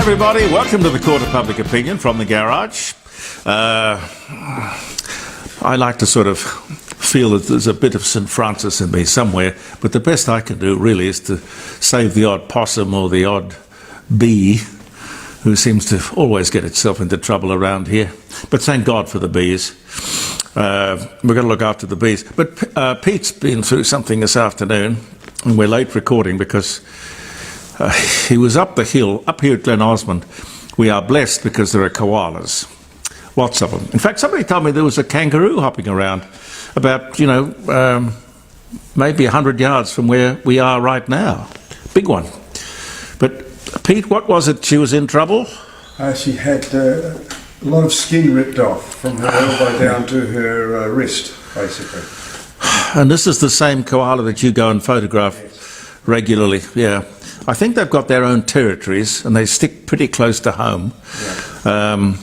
everybody, welcome to the Court of Public Opinion from the garage. I like to sort of feel that there's a bit of St. Francis in me somewhere, but the best I can do really is to save the odd possum or the odd bee who seems to always get itself into trouble around here. But thank God for the bees. We're going to look after the bees. But Pete's been through something this afternoon, and we're late recording because he was up the hill, up here at Glen Osmond. We are blessed because there are koalas. Lots of them. In fact, somebody told me there was a kangaroo hopping around about, maybe 100 yards from where we are right now. Big one. But, Pete, what was it? She was in trouble? She had a lot of skin ripped off from her elbow down to her wrist, basically. And this is the same koala that you go and photograph regularly, yeah. I think they've got their own territories and they stick pretty close to home. Yeah.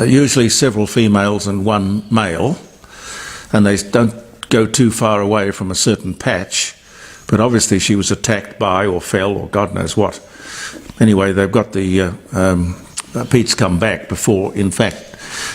Usually several females and one male, and they don't go too far away from a certain patch, but obviously she was attacked by or fell or God knows what. Anyway, they've got the Pete's come back before, in fact,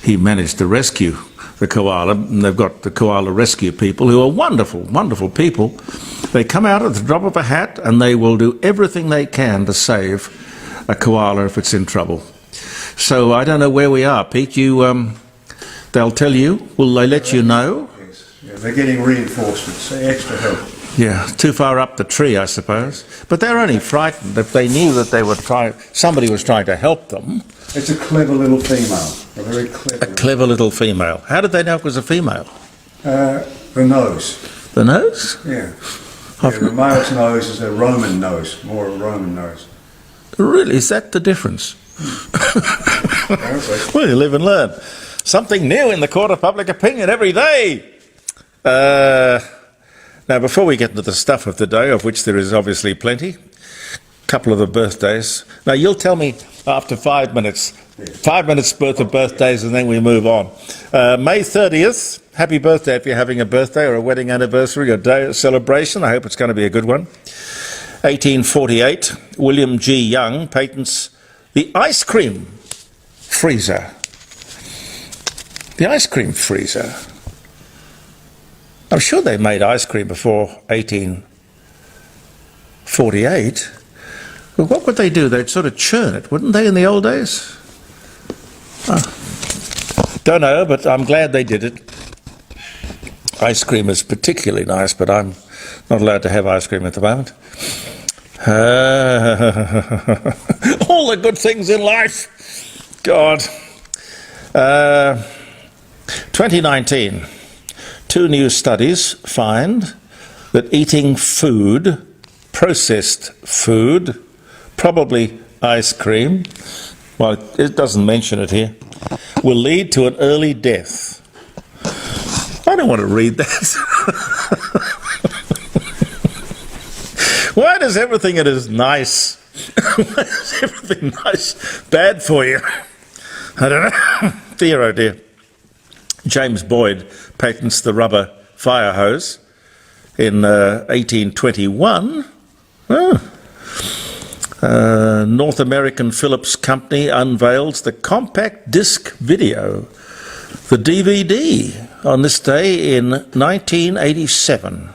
he managed to rescue the koala, and they've got the koala rescue people who are wonderful, wonderful people. They come out at the drop of a hat and they will do everything they can to save a koala if it's in trouble. So I don't know where we are, Pete. They'll tell you. Will they let you know? Yes. Yeah, they're getting reinforcements, extra help. Yeah, too far up the tree, I suppose. But they're only frightened. If they knew that they were somebody was trying to help them. It's a clever little female. A very clever. A clever little female. How did they know it was a female? The nose. The nose? Yeah. The male's nose is a Roman nose, more a Roman nose. Really? Is that the difference? Well, you live and learn. Something new in the Court of Public Opinion every day. Now, before we get into the stuff of the day, of which there is obviously plenty, a couple of the birthdays. Now, you'll tell me after 5 minutes, 5 minutes worth of birthdays, and then we move on. May 30th, happy birthday if you're having a birthday or a wedding anniversary or day of celebration. I hope it's going to be a good one. 1848, William G. Young patents the ice cream freezer. The ice cream freezer. I'm sure they made ice cream before 1848. Well, what would they do? They'd sort of churn it, wouldn't they, in the old days? Don't know, but I'm glad they did it. Ice cream is particularly nice, but I'm not allowed to have ice cream at the moment. All the good things in life. God. 2019. 2 new studies find that eating food, processed food, probably ice cream, well, it doesn't mention it here, will lead to an early death. I don't want to read that. Why does everything that is nice, why is everything nice bad for you? I don't know. Dear, oh dear. James Boyd patents the rubber fire hose in 1821. North American Philips Company unveils the compact disc video, the DVD, on this day in 1987.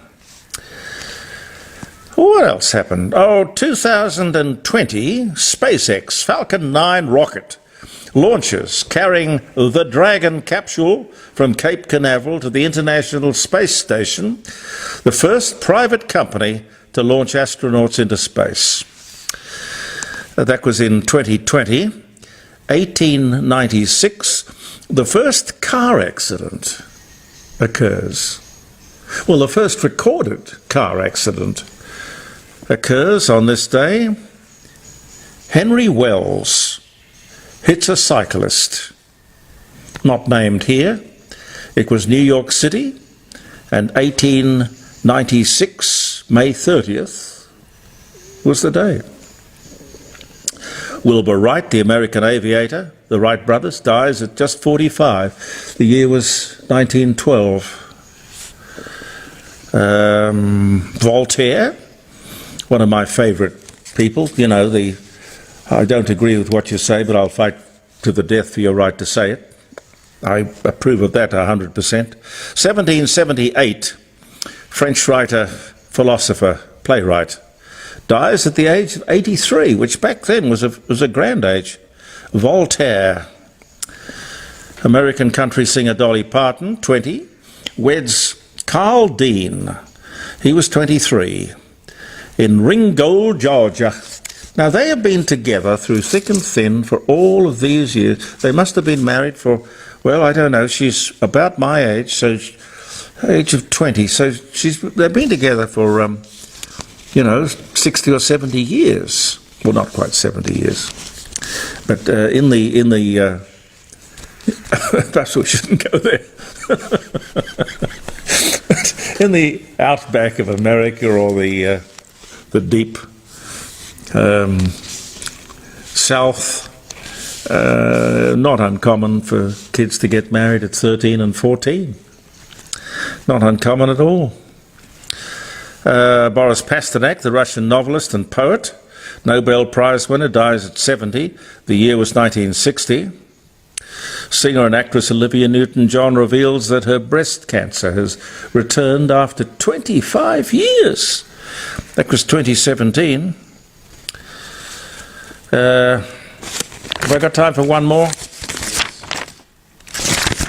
What else happened? 2020, SpaceX Falcon 9 rocket launches carrying the Dragon capsule from Cape Canaveral to the International Space Station, the first private company to launch astronauts into space. That was in 2020. 1896, the first car accident occurs. Well, the first recorded car accident occurs on this day. Henry Wells hits a cyclist. Not named here. It was New York City, and 1896, May 30th, was the day. Wilbur Wright, the American aviator, the Wright brothers, dies at just 45. The year was 1912. Voltaire, one of my favourite people, you know, the I don't agree with what you say, but I'll fight to the death for your right to say it. I approve of that 100%. 1778, French writer, philosopher, playwright, dies at the age of 83, which back then was a grand age. Voltaire, American country singer Dolly Parton, 20, weds Carl Dean. He was 23, in Ringgold, Georgia. Now, they have been together through thick and thin for all of these years. They must have been married for, well, I don't know, she's about my age, so age of 20. So they've been together for, 60 or 70 years. Well, not quite 70 years. But in the perhaps we shouldn't go there. In the outback of America or the deep south, not uncommon for kids to get married at 13 and 14. Not uncommon at all. Boris Pasternak, the Russian novelist and poet, Nobel Prize winner, dies at 70. The year was 1960. Singer and actress Olivia Newton-John reveals that her breast cancer has returned after 25 years. That was 2017. Have I got time for one more?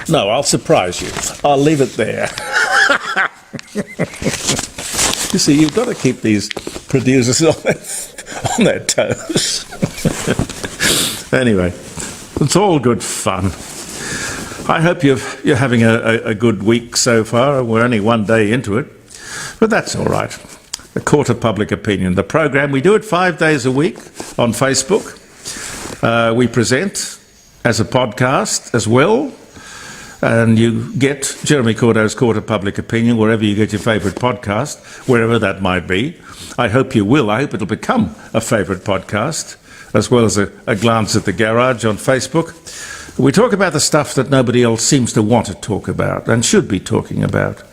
No, I'll surprise you. I'll leave it there. You see, you've got to keep these producers on their toes. Anyway, it's all good fun. I hope you're having a good week so far. We're only one day into it, but that's all right. The Court of Public Opinion, the program, we do it 5 days a week on Facebook. We present as a podcast as well, and you get Jeremy Cordo's Court of Public Opinion wherever you get your favourite podcast, wherever that might be. I hope you will. I hope it'll become a favourite podcast, as well as a glance at the garage on Facebook. We talk about the stuff that nobody else seems to want to talk about and should be talking about,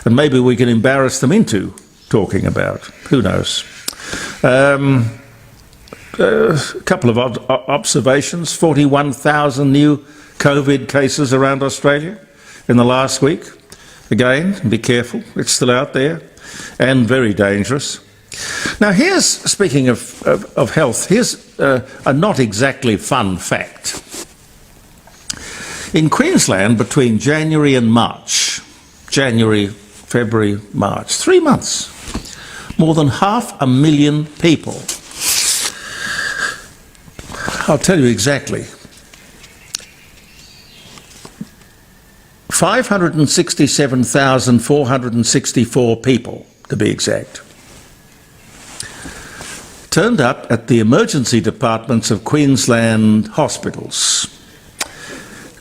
and maybe we can embarrass them into talking about. Who knows? A couple of observations. 41,000 new COVID cases around Australia in the last week. Again, be careful, it's still out there and very dangerous. Now here's, speaking of health, here's a not exactly fun fact. In Queensland, between January and March, January, February, March, 3 months, more than 500,000 people. I'll tell you exactly. 567,464 people, to be exact, turned up at the emergency departments of Queensland hospitals.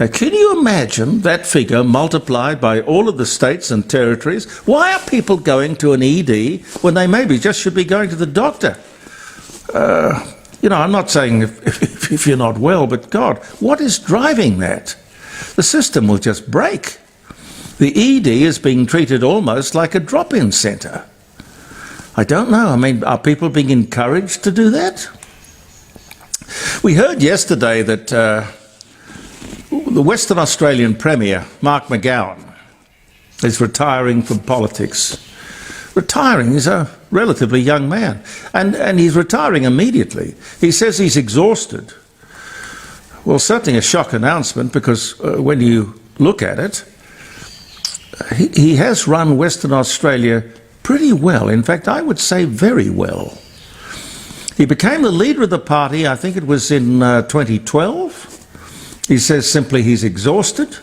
Now, can you imagine that figure multiplied by all of the states and territories? Why are people going to an ED when they maybe just should be going to the doctor? I'm not saying if you're not well, but God, what is driving that? The system will just break. The ED is being treated almost like a drop-in centre. I don't know. I mean, are people being encouraged to do that? We heard yesterday that the Western Australian Premier, Mark McGowan, is retiring from politics. Retiring, he's a relatively young man, and he's retiring immediately. He says he's exhausted. Well, certainly a shock announcement, because when you look at it, he has run Western Australia pretty well. In fact, I would say very well. He became the leader of the party, I think it was in 2012. He says simply he's exhausted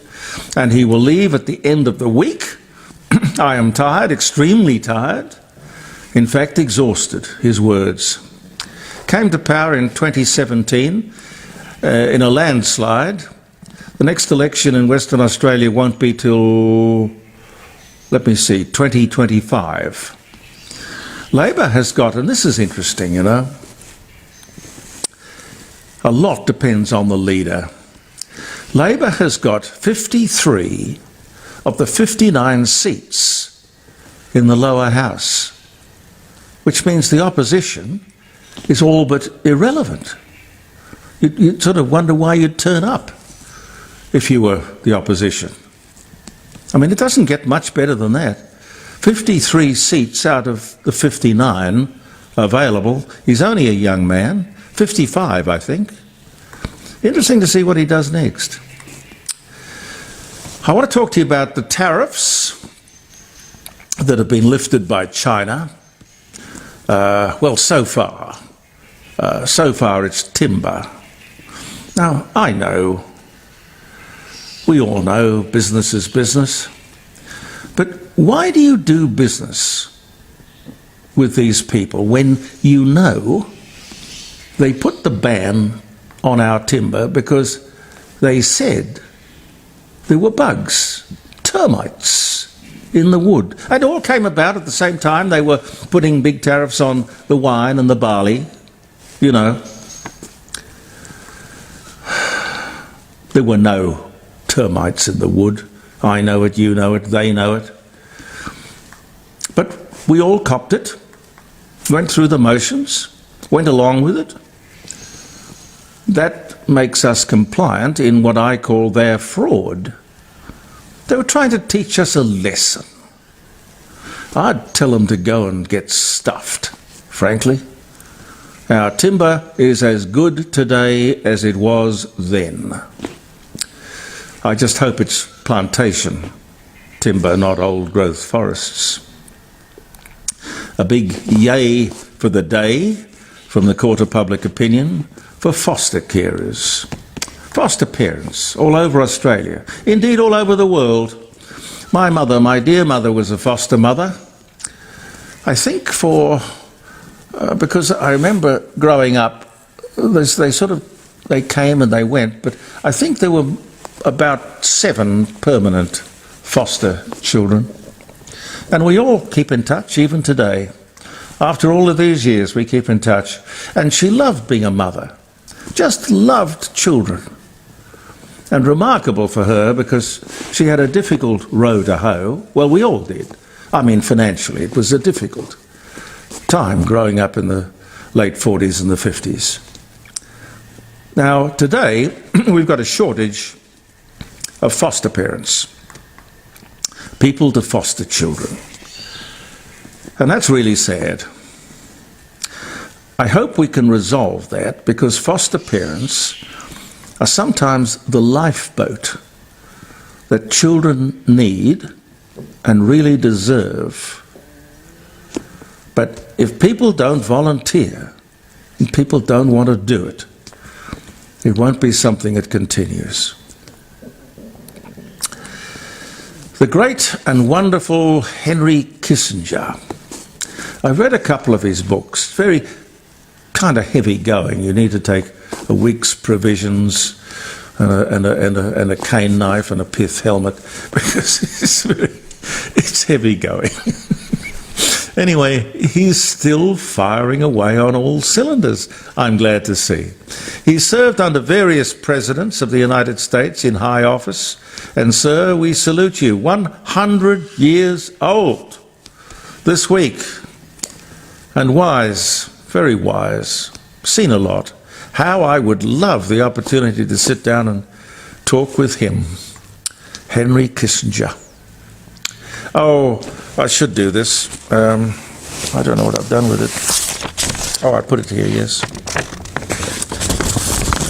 and he will leave at the end of the week. I am tired, extremely tired. In fact, exhausted, his words. Came to power in 2017 in a landslide. The next election in Western Australia won't be till, 2025. Labor has got, and this is interesting, a lot depends on the leader. Labor has got 53 of the 59 seats in the lower house, which means the opposition is all but irrelevant. you'd sort of wonder why you'd turn up if you were the opposition. I mean, it doesn't get much better than that. 53 seats out of the 59 available. He's only a young man, 55, I think. Interesting to see what he does next. I want to talk to you about the tariffs that have been lifted by China. Well, so far it's timber. Now, I know, we all know business is business, but why do you do business with these people when you know they put the ban on our timber because they said there were bugs, termites in the wood? It all came about at the same time. They were putting big tariffs on the wine and the barley, you know. There were no termites in the wood. I know it, you know it, they know it. But we all copped it, went through the motions, went along with it. That makes us compliant in what I call their fraud. They were trying to teach us a lesson. I'd tell them to go and get stuffed, frankly. Our timber is as good today as it was then. I just hope it's plantation timber, not old-growth forests. A big yay for the day from the Court of Public Opinion for foster carers, foster parents all over Australia, indeed all over the world. My mother, my dear mother, was a foster mother. I think because I remember growing up, they came and they went, but I think there were about 7 permanent foster children. And we all keep in touch, even today. After all of these years, we keep in touch. And she loved being a mother, just loved children. And remarkable for her because she had a difficult row to hoe. Well, we all did. I mean, financially, it was a difficult time growing up in the late 40s and the 50s. Now, today, we've got a shortage of foster parents, people to foster children. And that's really sad. I hope we can resolve that, because foster parents are sometimes the lifeboat that children need and really deserve. But if people don't volunteer and people don't want to do it, it won't be something that continues. The great and wonderful Henry Kissinger. I've read a couple of his books, very kind of heavy going. You need to take a week's provisions and a cane knife and a pith helmet, because it's heavy going. Anyway, he's still firing away on all cylinders, I'm glad to see. He served under various presidents of the United States in high office, and sir, we salute you. 100 years old this week, and wise, very wise, seen a lot. How I would love the opportunity to sit down and talk with him. Henry Kissinger. Oh, I should do this. I don't know what I've done with it. Oh, I put it here, yes.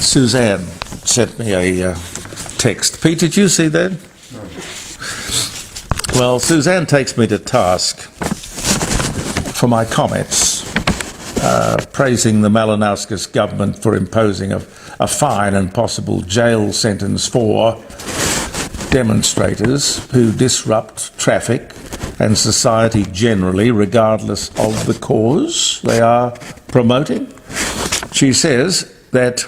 Suzanne sent me a text. Pete, did you see that? No. Well, Suzanne takes me to task for my comments, praising the Malinauskas government for imposing a fine and possible jail sentence for demonstrators who disrupt traffic and society generally, regardless of the cause they are promoting. She says that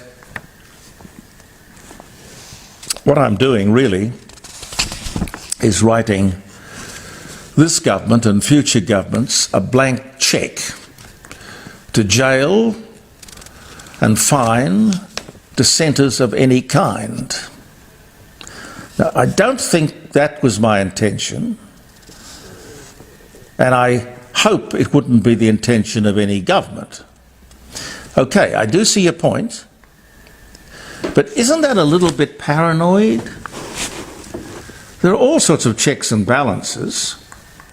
what I'm doing really is writing this government and future governments a blank cheque to jail and fine dissenters of any kind. Now, I don't think that was my intention, and I hope it wouldn't be the intention of any government. Okay, I do see your point, But isn't that a little bit paranoid? There are all sorts of checks and balances,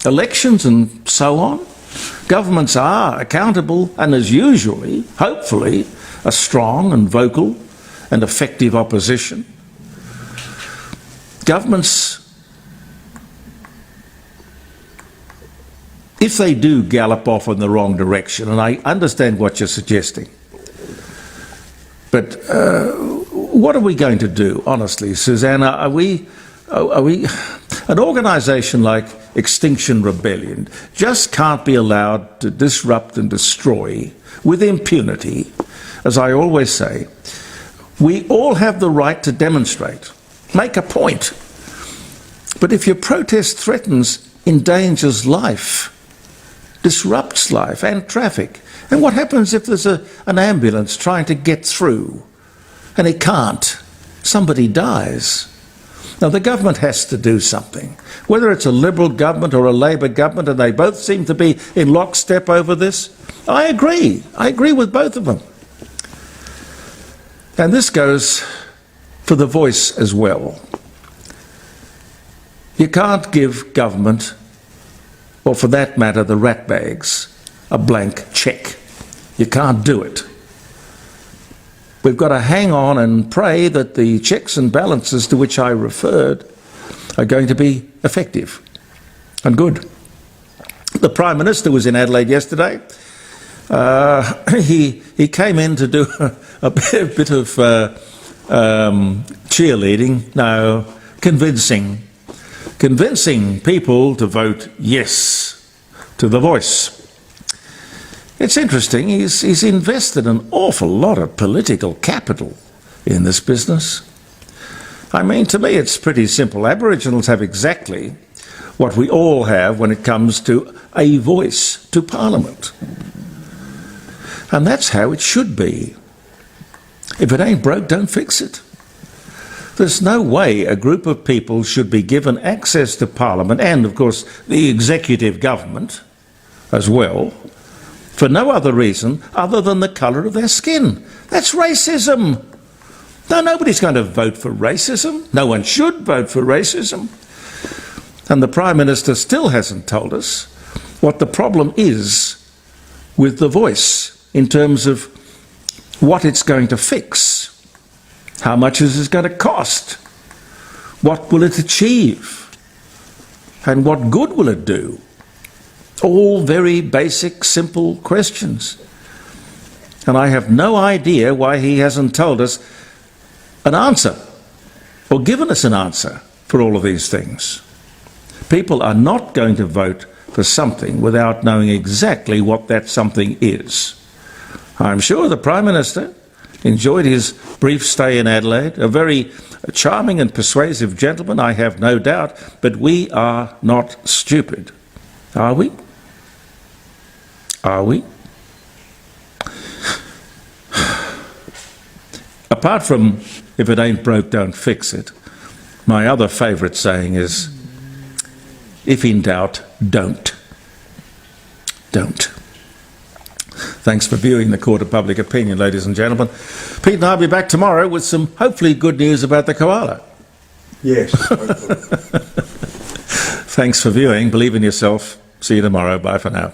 elections and so on. Governments are accountable, and there's usually, hopefully, a strong and vocal and effective opposition. Governments, if they do gallop off in the wrong direction, and I understand what you're suggesting, but what are we going to do, honestly, Susanna? Are we an organisation like Extinction Rebellion just can't be allowed to disrupt and destroy with impunity. As I always say, we all have the right to demonstrate, make a point. But if your protest threatens, endangers life, disrupts life and traffic, and what happens if there's an ambulance trying to get through and it can't? Somebody dies. Now, the government has to do something. Whether it's a Liberal government or a Labor government, and they both seem to be in lockstep over this, I agree. I agree with both of them. And this goes for the voice as well. You can't give government, or for that matter, the ratbags, a blank cheque. You can't do it. We've got to hang on and pray that the checks and balances to which I referred are going to be effective and good. The Prime Minister was in Adelaide yesterday. He came in to do a bit of cheerleading, no, convincing people to vote yes to the voice. It's interesting, he's invested an awful lot of political capital in this business. I mean, to me it's pretty simple. Aboriginals have exactly what we all have when it comes to a voice to Parliament. And that's how it should be. If it ain't broke, don't fix it. There's no way a group of people should be given access to Parliament and, of course, the executive government as well, for no other reason other than the colour of their skin. That's racism. No, nobody's going to vote for racism. No one should vote for racism. And the Prime Minister still hasn't told us what the problem is with the voice in terms of what it's going to fix. How much is it going to cost? What will it achieve? And what good will it do? All very basic, simple questions. And I have no idea why he hasn't told us an answer or given us an answer for all of these things. People are not going to vote for something without knowing exactly what that something is. I'm sure the Prime Minister enjoyed his brief stay in Adelaide, a very charming and persuasive gentleman, I have no doubt, but we are not stupid. Are we? Are we? Apart from, if it ain't broke, don't fix it, my other favourite saying is, if in doubt, don't. Don't. Thanks for viewing the Court of Public Opinion, ladies and gentlemen. Pete and I'll be back tomorrow with some hopefully good news about the koala. Yes, hopefully. Thanks for viewing. Believe in yourself. See you tomorrow. Bye for now.